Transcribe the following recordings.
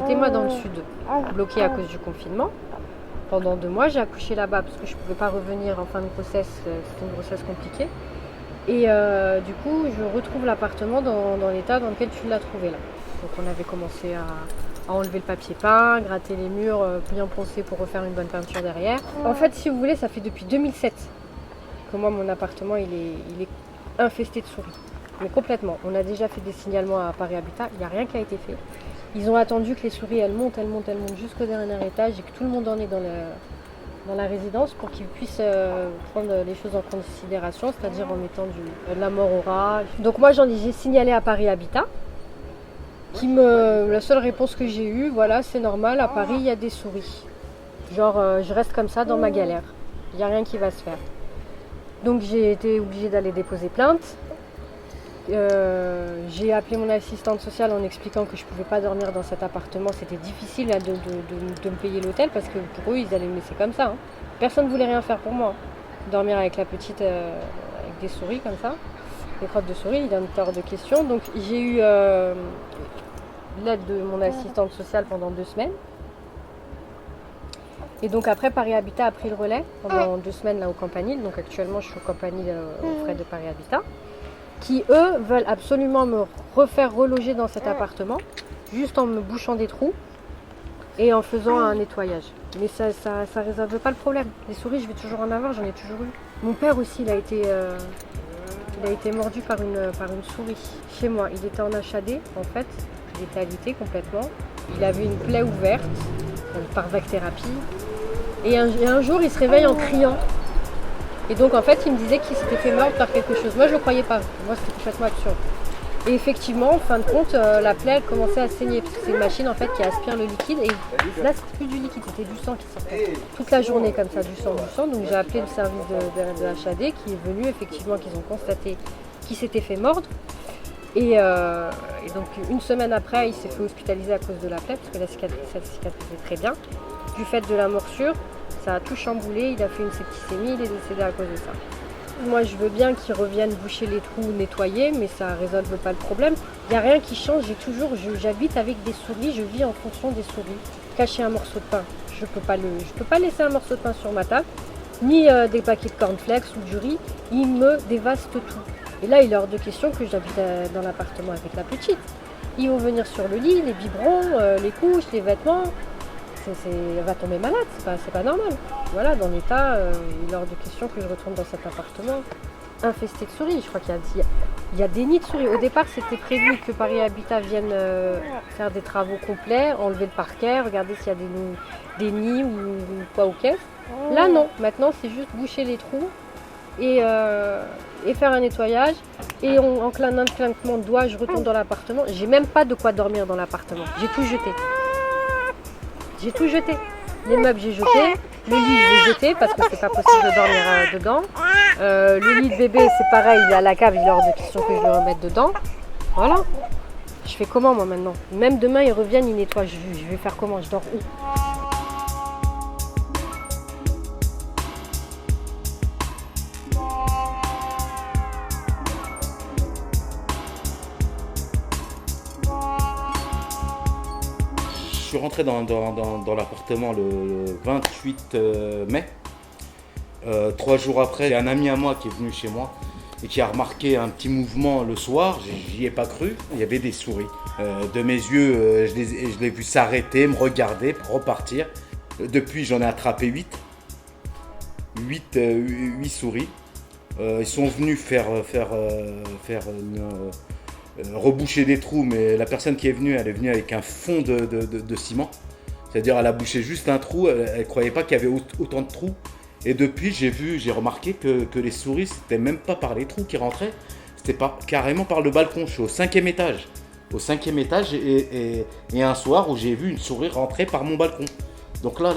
J'étais moi dans le sud, bloquée à cause du confinement. Pendant 2 mois, j'ai accouché là-bas parce que je ne pouvais pas revenir en fin de grossesse, c'était une grossesse compliquée. Et du coup, je retrouve l'appartement dans l'état dans lequel tu l'as trouvé là. Donc on avait commencé à enlever le papier peint, gratter les murs, bien poncer pour refaire une bonne peinture derrière. En fait, si vous voulez, ça fait depuis 2007 que moi, mon appartement, il est infesté de souris. Mais complètement. On a déjà fait des signalements à Paris Habitat, il n'y a rien qui a été fait. Ils ont attendu que les souris, elles montent jusqu'au dernier étage et que tout le monde en est dans la résidence pour qu'ils puissent prendre les choses en considération, c'est-à-dire en mettant de la mort au rat. Donc moi, j'ai signalé à Paris Habitat. La seule réponse que j'ai eue, voilà, c'est normal, à Paris, il y a des souris. Genre, je reste comme ça dans ma galère. Il n'y a rien qui va se faire. Donc j'ai été obligée d'aller déposer plainte. J'ai appelé mon assistante sociale en expliquant que je ne pouvais pas dormir dans cet appartement. C'était difficile là, de me payer l'hôtel parce que pour eux, ils allaient me laisser comme ça. Hein. Personne ne voulait rien faire pour moi. Dormir avec la petite, avec des souris comme ça, des crottes de souris, il en était hors de question. Donc j'ai eu l'aide de mon assistante sociale pendant 2 semaines. Et donc après, Paris Habitat a pris le relais pendant 2 semaines là au Campanile. Donc actuellement, je suis au Campanile aux frais de Paris Habitat. Qui, eux, veulent absolument me refaire reloger dans cet appartement, juste en me bouchant des trous et en faisant un nettoyage. Mais ça résolve pas le problème. Les souris, je vais toujours en avoir, j'en ai toujours eu. Mon père aussi, il a été mordu par une souris chez moi. Il était en HAD, en fait. Il était alité complètement. Il avait une plaie ouverte par vacthérapie. Et un jour, il se réveille en criant. Et donc en fait, il me disait qu'il s'était fait mordre par quelque chose. Moi, je ne le croyais pas. Moi, c'était complètement absurde. Et effectivement, en fin de compte, la plaie elle commençait à saigner. Parce que c'est une machine en fait qui aspire le liquide. Et là, c'était plus du liquide, c'était du sang qui sortait. Toute la journée comme ça, du sang. Donc j'ai appelé le service de HAD qui est venu, effectivement, qu'ils ont constaté qu'il s'était fait mordre. Et donc 1 semaine après, il s'est fait hospitaliser à cause de la plaie, parce que la cicatrice, elle cicatrisait très bien. Du fait de la morsure, ça a tout chamboulé, il a fait une septicémie, il est décédé à cause de ça. Moi, je veux bien qu'ils reviennent boucher les trous, nettoyer, mais ça ne résolve pas le problème. Il n'y a rien qui change, j'habite avec des souris, je vis en fonction des souris. Cacher un morceau de pain, je peux pas laisser un morceau de pain sur ma table, ni des paquets de cornflakes ou du riz, ils me dévastent tout. Et là, il est hors de question que j'habite dans l'appartement avec la petite. Ils vont venir sur le lit, les biberons, les couches, les vêtements. Elle va tomber malade, c'est pas normal. Voilà, dans l'état, il est hors de question que je retourne dans cet appartement infesté de souris. Je crois qu'il y a des nids de souris. Au départ, c'était prévu que Paris Habitat vienne faire des travaux complets, enlever le parquet, regarder s'il y a des nids ou quoi ou qu'est-ce. Là, non. Maintenant, c'est juste boucher les trous et faire un nettoyage. Et en un claquement de doigts, je retourne dans l'appartement. J'ai même pas de quoi dormir dans l'appartement. J'ai tout jeté. Les meubles, j'ai jeté. Le lit, je l'ai jeté parce que c'est pas possible de dormir dedans. Le lit de bébé, c'est pareil, il a la cave, il est hors de question que je le remette dedans. Voilà. Je fais comment moi maintenant? Même demain, ils reviennent, ils nettoient. Je vais faire comment? Je dors où? Je suis rentré dans l'appartement le 28 mai. 3 jours après, il y a un ami à moi qui est venu chez moi et qui a remarqué un petit mouvement le soir. J'y ai pas cru. Il y avait des souris. De mes yeux, je l'ai vu s'arrêter, me regarder, repartir. Depuis, j'en ai attrapé 8 souris. Ils sont venus reboucher des trous, mais la personne qui est venue, elle est venue avec un fond de ciment. C'est-à-dire, elle a bouché juste un trou, elle ne croyait pas qu'il y avait autant de trous. Et depuis, j'ai remarqué que les souris, c'était même pas par les trous qui rentraient, c'était carrément par le balcon. Je suis au 5e étage. Au 5e étage, et un soir où j'ai vu une souris rentrer par mon balcon. Donc là,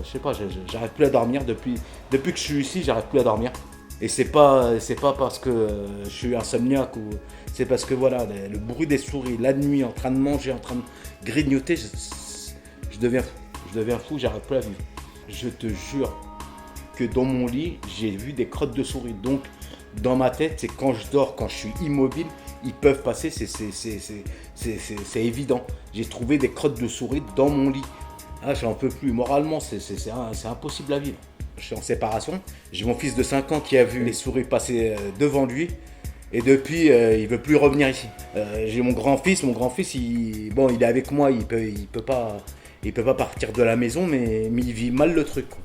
je sais pas, j'arrive plus à dormir. Depuis que je suis ici, j'arrive plus à dormir. Et c'est pas parce que je suis insomniaque ou c'est parce que voilà, le bruit des souris, la nuit, en train de manger, en train de grignoter, je deviens fou, j'arrive plus à vivre. Je te jure que dans mon lit, j'ai vu des crottes de souris. Donc, dans ma tête, c'est quand je dors, quand je suis immobile, ils peuvent passer, c'est évident. J'ai trouvé des crottes de souris dans mon lit. Ah, j'en peux plus. Moralement, c'est impossible à vivre. Je suis en séparation. J'ai mon fils de 5 ans qui a vu les souris passer devant lui. Et depuis, il veut plus revenir ici. J'ai mon grand-fils. Mon grand-fils, il est avec moi. Il peut pas partir de la maison, mais il vit mal le truc, quoi.